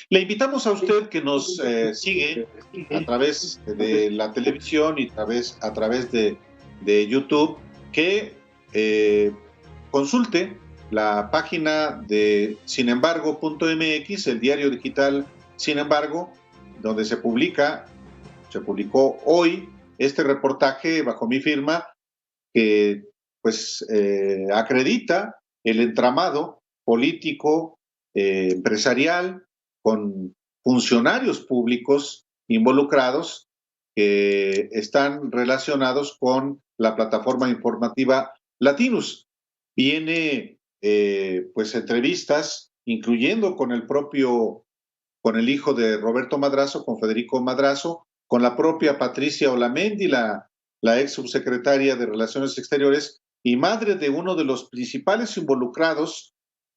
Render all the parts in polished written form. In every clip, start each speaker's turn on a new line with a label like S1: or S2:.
S1: Le invitamos a usted que nos sigue a través de la televisión y a través de YouTube, que consulte la página de sinembargo.mx, el diario digital Sin Embargo, donde se publicó hoy este reportaje bajo mi firma que pues acredita el entramado político, empresarial, con funcionarios públicos involucrados que están relacionados con la plataforma informativa Latinus. Viene pues entrevistas, incluyendo con con el hijo de Roberto Madrazo, con Federico Madrazo, con la propia Patricia Olamendi, la ex subsecretaria de Relaciones Exteriores y madre de uno de los principales involucrados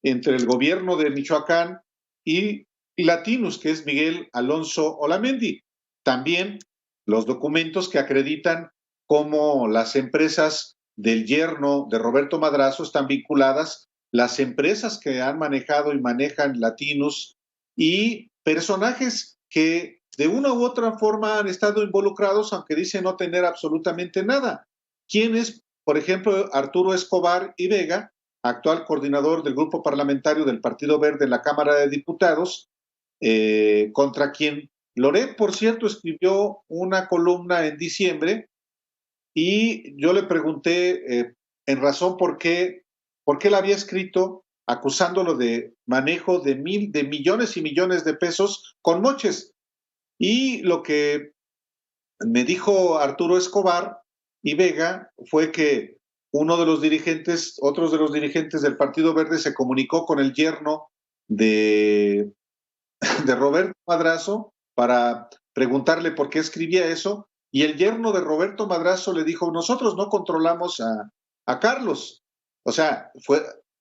S1: entre el gobierno de Michoacán y Latinus, que es Miguel Alonso Olamendi. También los documentos que acreditan cómo las empresas del yerno de Roberto Madrazo están vinculadas, las empresas que han manejado y manejan Latinus y personajes que de una u otra forma han estado involucrados, aunque dicen no tener absolutamente nada. ¿Quién es, por ejemplo, Arturo Escobar y Vega, actual coordinador del grupo parlamentario del Partido Verde en la Cámara de Diputados, contra quien Loret, por cierto, escribió una columna en diciembre y yo le pregunté en razón por qué la había escrito acusándolo de manejo de millones y millones de pesos con moches. Y lo que me dijo Arturo Escobar y Vega fue que otros de los dirigentes del Partido Verde se comunicó con el yerno de, de Roberto Madrazo para preguntarle por qué escribía eso, y el yerno de Roberto Madrazo le dijo, nosotros no controlamos a Carlos. O sea,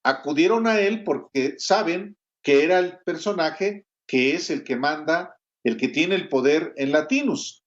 S1: acudieron a él porque saben que era el personaje que es el que manda, el que tiene el poder en Latinus.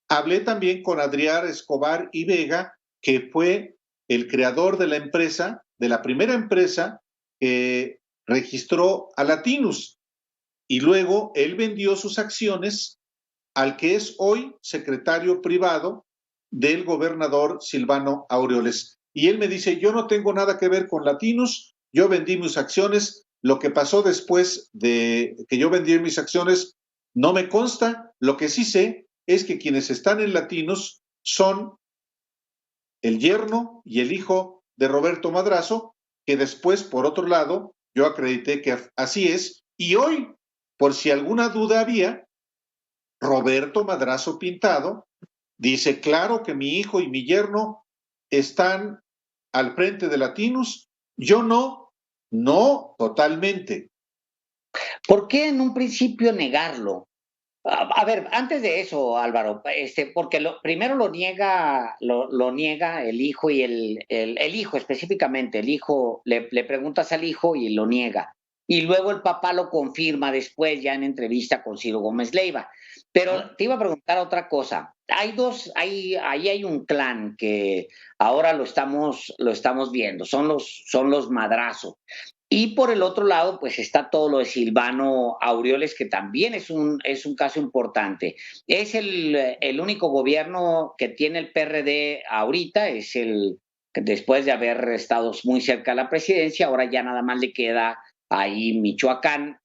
S1: Hablé también con Adrián Escobar y Vega, que fue el creador de la empresa, de la primera empresa que registró a Latinus. Y luego él vendió sus acciones al que es hoy secretario privado del gobernador Silvano Aureoles. Y él me dice, yo no tengo nada que ver con Latinus, yo vendí mis acciones, lo que pasó después de que yo vendí mis acciones no me consta, lo que sí sé es que quienes están en Latinus son el yerno y el hijo de Roberto Madrazo, que después, por otro lado, yo acredité que así es, y hoy, por si alguna duda había, Roberto Madrazo Pintado dice, claro que mi hijo y mi yerno están al frente de Latinus, yo no totalmente.
S2: ¿Por qué en un principio negarlo? A ver, antes de eso, Álvaro, porque primero lo niega el hijo y el hijo específicamente, el hijo, le preguntas al hijo y lo niega. Y luego el papá lo confirma después ya en entrevista con Ciro Gómez Leiva. Pero te iba a preguntar otra cosa. Ahí hay un clan que ahora lo estamos viendo, son los Madrazo. Y por el otro lado, pues está todo lo de Silvano Aureoles, que también es un caso importante. Es el único gobierno que tiene el PRD ahorita, después de haber estado muy cerca de la presidencia, ahora ya nada más le queda ahí Michoacán,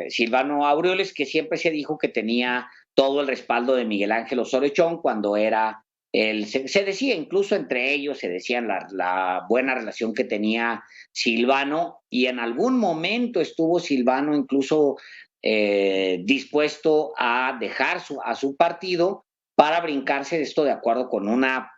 S2: Silvano Aureoles, que siempre se dijo que tenía todo el respaldo de Miguel Ángel Osorio Chong cuando era se decía, incluso entre ellos, se decía la buena relación que tenía Silvano, y en algún momento estuvo Silvano incluso dispuesto a dejar a su partido para brincarse de esto, de acuerdo con una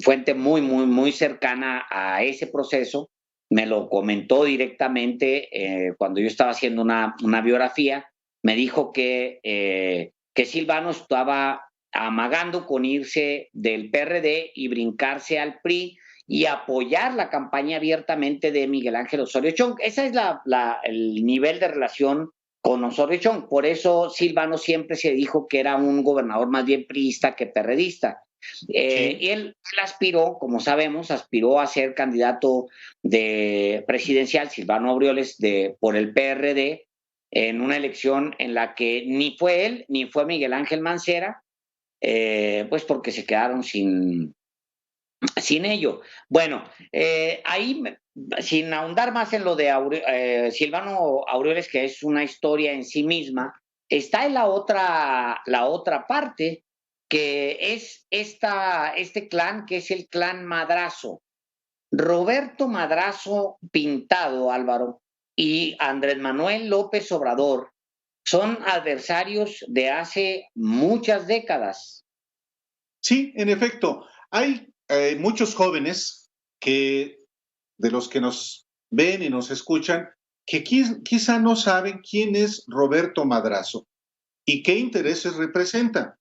S2: fuente muy, muy, muy cercana a ese proceso. Me lo comentó directamente cuando yo estaba haciendo una biografía. Me dijo que Silvano estaba amagando con irse del PRD y brincarse al PRI y apoyar la campaña abiertamente de Miguel Ángel Osorio Chong. Ese es el nivel de relación con Osorio Chong. Por eso Silvano siempre se dijo que era un gobernador más bien priista que perredista. Sí. Y él aspiró, como sabemos, aspiró a ser candidato presidencial, Silvano Aureoles, por el PRD, en una elección en la que ni fue él ni fue Miguel Ángel Mancera, pues porque se quedaron sin ello. Bueno, ahí, sin ahondar más en lo de Silvano Aureoles, que es una historia en sí misma, está en la otra parte, que es este clan, que es el clan Madrazo. Roberto Madrazo Pintado, Álvaro, y Andrés Manuel López Obrador son adversarios de hace muchas décadas.
S1: Sí, en efecto, hay muchos jóvenes que, de los que nos ven y nos escuchan, que quizá no saben quién es Roberto Madrazo y qué intereses representa.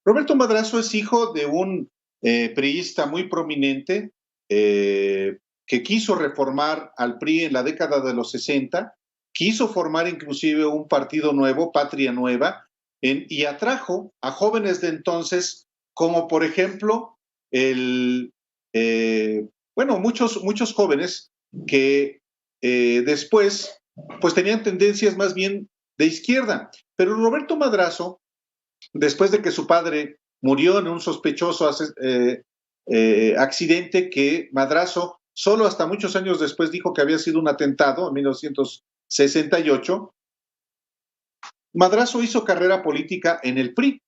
S1: Roberto Madrazo es hijo de un priista muy prominente que quiso reformar al PRI en la década de los 60, quiso formar inclusive un partido nuevo, Patria Nueva, y atrajo a jóvenes de entonces, como por ejemplo, muchos jóvenes que después pues tenían tendencias más bien de izquierda. Pero Roberto Madrazo, después de que su padre murió en un sospechoso accidente que Madrazo solo hasta muchos años después dijo que había sido un atentado, en 1968, Madrazo hizo carrera política en el PRI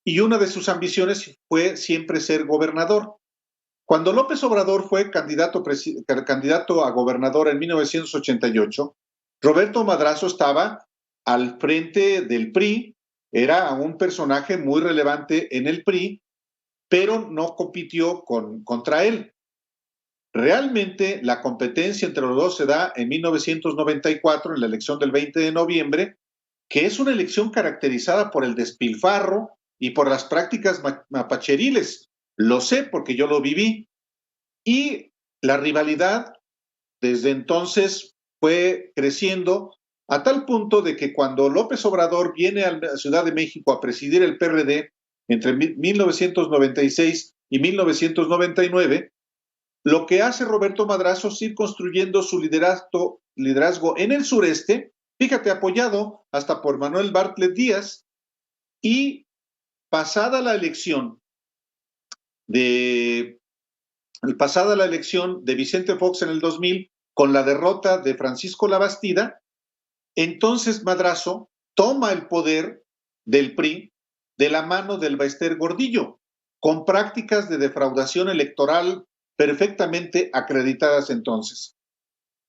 S1: y una de sus ambiciones fue siempre ser gobernador. Cuando López Obrador fue candidato a gobernador en 1988, Roberto Madrazo estaba al frente del PRI, era un personaje muy relevante en el PRI, pero no compitió contra él. Realmente la competencia entre los dos se da en 1994, en la elección del 20 de noviembre, que es una elección caracterizada por el despilfarro y por las prácticas mapacheriles. Lo sé porque yo lo viví. Y la rivalidad desde entonces fue creciendo a tal punto de que cuando López Obrador viene a la Ciudad de México a presidir el PRD entre 1996 y 1999, lo que hace Roberto Madrazo es ir construyendo su liderazgo en el sureste, fíjate, apoyado hasta por Manuel Bartlett Díaz, y pasada la elección de Vicente Fox en el 2000, con la derrota de Francisco Labastida, entonces Madrazo toma el poder del PRI de la mano del Baester Gordillo, con prácticas de defraudación electoral perfectamente acreditadas entonces.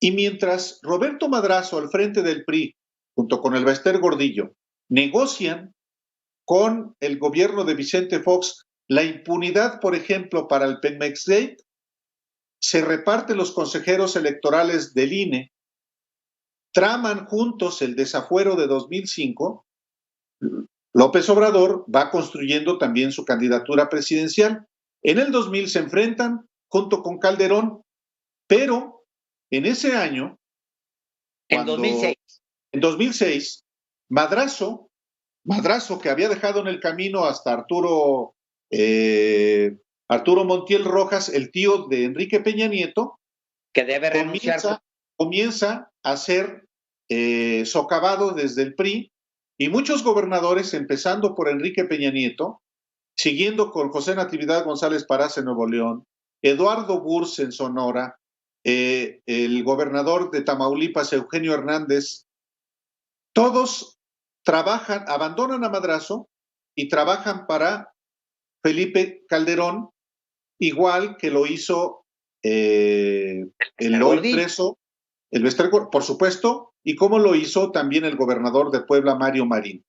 S1: Y mientras Roberto Madrazo al frente del PRI, junto con el Baester Gordillo, negocian con el gobierno de Vicente Fox la impunidad, por ejemplo, para el Pemex Gate, se reparten los consejeros electorales del INE, traman juntos el desafuero de 2005, López Obrador va construyendo también su candidatura presidencial. En el 2000 se enfrentan junto con Calderón, pero en ese año,
S2: en
S1: 2006, Madrazo, que había dejado en el camino hasta Arturo Montiel Rojas, el tío de Enrique Peña Nieto,
S2: que debe renunciar,
S1: comienza a ser socavado desde el PRI, y muchos gobernadores, empezando por Enrique Peña Nieto, siguiendo con José Natividad González Parás en Nuevo León, Eduardo Burs en Sonora, el gobernador de Tamaulipas, Eugenio Hernández, todos abandonan a Madrazo y trabajan para Felipe Calderón, igual que lo hizo el hoy preso, el Baester, por supuesto, y como lo hizo también el gobernador de Puebla, Mario Marín.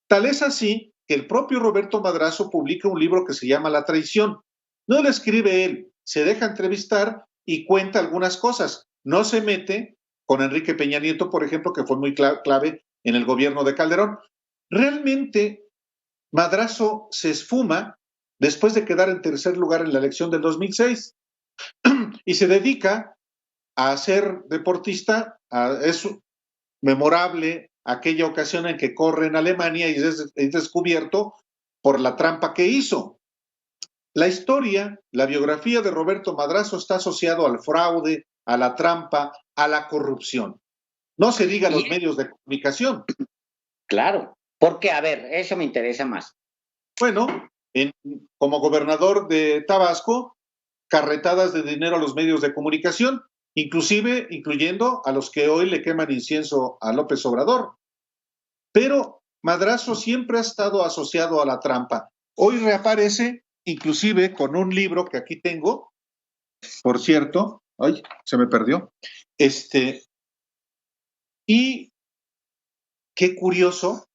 S1: Tal es así que el propio Roberto Madrazo publica un libro que se llama La Traición. No lo escribe él, se deja entrevistar y cuenta algunas cosas. No se mete con Enrique Peña Nieto, por ejemplo, que fue muy clave en el gobierno de Calderón. Realmente, Madrazo se esfuma después de quedar en tercer lugar en la elección del 2006 y se dedica a ser deportista. Es memorable aquella ocasión en que corre en Alemania y es descubierto por la trampa que hizo. La biografía de Roberto Madrazo está asociado al fraude, a la trampa, a la corrupción. No se diga los medios de comunicación.
S2: Claro, porque, a ver, eso me interesa más.
S1: Bueno, como gobernador de Tabasco, carretadas de dinero a los medios de comunicación, incluyendo a los que hoy le queman incienso a López Obrador. Pero Madrazo siempre ha estado asociado a la trampa. Hoy reaparece, inclusive con un libro que aquí tengo, por cierto, ay, se me perdió. Y qué curioso.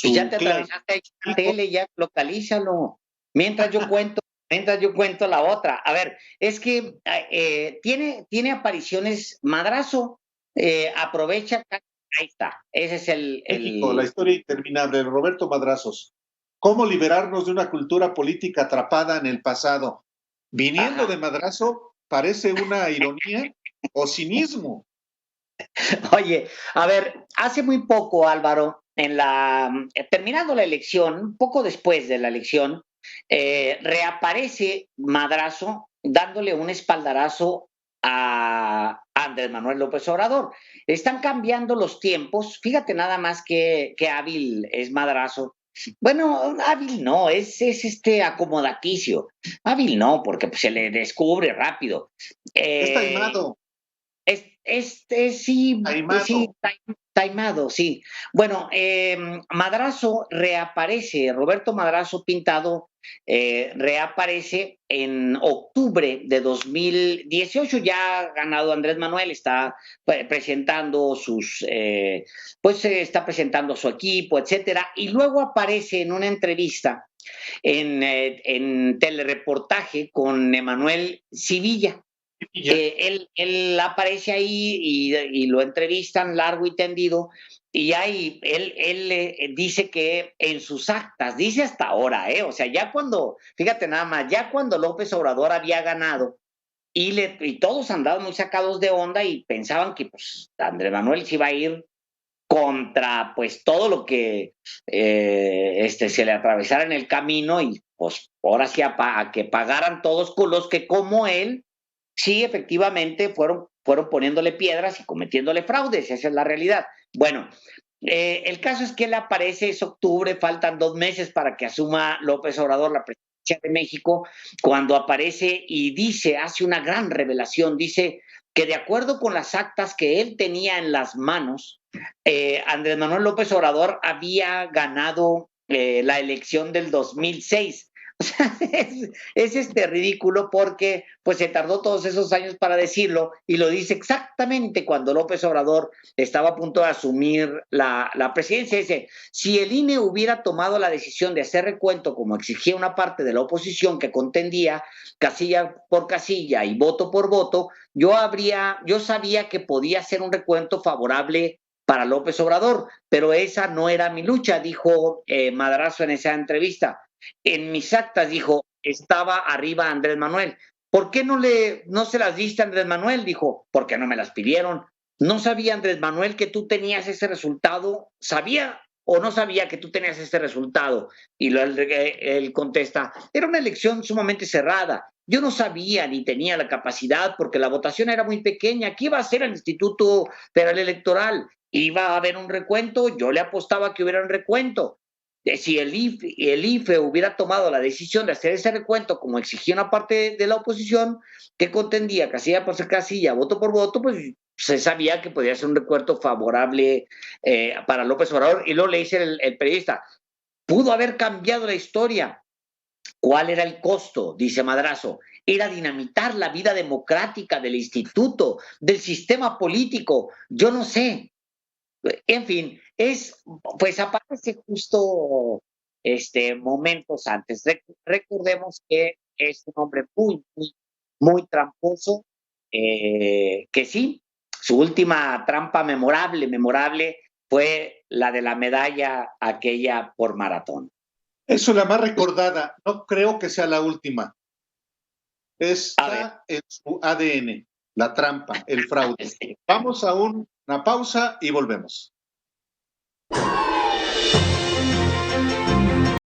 S2: Pues ya te atravesaste ahí la tele, ya localízalo. Mientras yo cuento la otra. A ver, es que tiene apariciones Madrazo, aprovecha, ahí está. Ese es
S1: México, la historia interminable de Roberto Madrazos. ¿Cómo liberarnos de una cultura política atrapada en el pasado? Viniendo de Madrazo, parece una ironía o cinismo.
S2: Oye, a ver, hace muy poco, Álvaro, terminando la elección, poco después de la elección, reaparece Madrazo dándole un espaldarazo a Andrés Manuel López Obrador. Están cambiando los tiempos. Fíjate nada más que hábil es Madrazo. Bueno, hábil no, es acomodaticio. Hábil no, porque pues, se le descubre rápido.
S1: Es taimado.
S2: Sí,
S1: taimado.
S2: Sí, taimado, sí. Bueno, Madrazo reaparece, Roberto Madrazo Pintado reaparece en octubre de 2018, ya ha ganado Andrés Manuel, está presentando está presentando su equipo, etcétera, y luego aparece en una entrevista en telereportaje con Emanuel Civilla. Él aparece ahí y lo entrevistan largo y tendido, y ahí él dice que en sus actas, dice hasta ahora, o sea, fíjate nada más, ya cuando López Obrador había ganado, y todos andaban muy sacados de onda y pensaban que pues Andrés Manuel se iba a ir contra pues todo lo que se le atravesara en el camino, y pues ahora sí a que pagaran todos con los que como él sí, efectivamente, fueron poniéndole piedras y cometiéndole fraudes, esa es la realidad. Bueno, el caso es que él aparece, es octubre, faltan 2 meses para que asuma López Obrador la presidencia de México, cuando aparece y hace una gran revelación, dice que de acuerdo con las actas que él tenía en las manos, Andrés Manuel López Obrador había ganado la elección del 2006. O sea, es ridículo porque pues se tardó todos esos años para decirlo, y lo dice exactamente cuando López Obrador estaba a punto de asumir la presidencia. Dice, si el INE hubiera tomado la decisión de hacer recuento como exigía una parte de la oposición que contendía casilla por casilla y voto por voto, yo sabía que podía ser un recuento favorable para López Obrador, pero esa no era mi lucha, dijo Madrazo en esa entrevista. En mis actas, dijo, estaba arriba Andrés Manuel. ¿Por qué no se las diste a Andrés Manuel? Dijo, porque no me las pidieron. ¿No sabía Andrés Manuel que tú tenías ese resultado? ¿Sabía o no sabía que tú tenías ese resultado? Y él contesta, era una elección sumamente cerrada. Yo no sabía ni tenía la capacidad porque la votación era muy pequeña. ¿Qué iba a hacer el Instituto Federal Electoral? Iba a haber un recuento, yo le apostaba que hubiera un recuento. Si el IFE hubiera tomado la decisión de hacer ese recuento como exigía una parte de la oposición que contendía casilla por casilla, voto por voto, pues se sabía que podía ser un recuento favorable para López Obrador. Y luego le dice el periodista, pudo haber cambiado la historia. ¿Cuál era el costo? Dice Madrazo. Era dinamitar la vida democrática del instituto, del sistema político. Yo no sé. En fin, pues aparece justo momentos antes. Recordemos que es un hombre muy, muy, muy tramposo, que sí, su última trampa memorable fue la de la medalla aquella por maratón.
S1: Eso es la más recordada, no creo que sea la última. Está en su ADN, la trampa, el fraude. Vamos a una pausa y volvemos.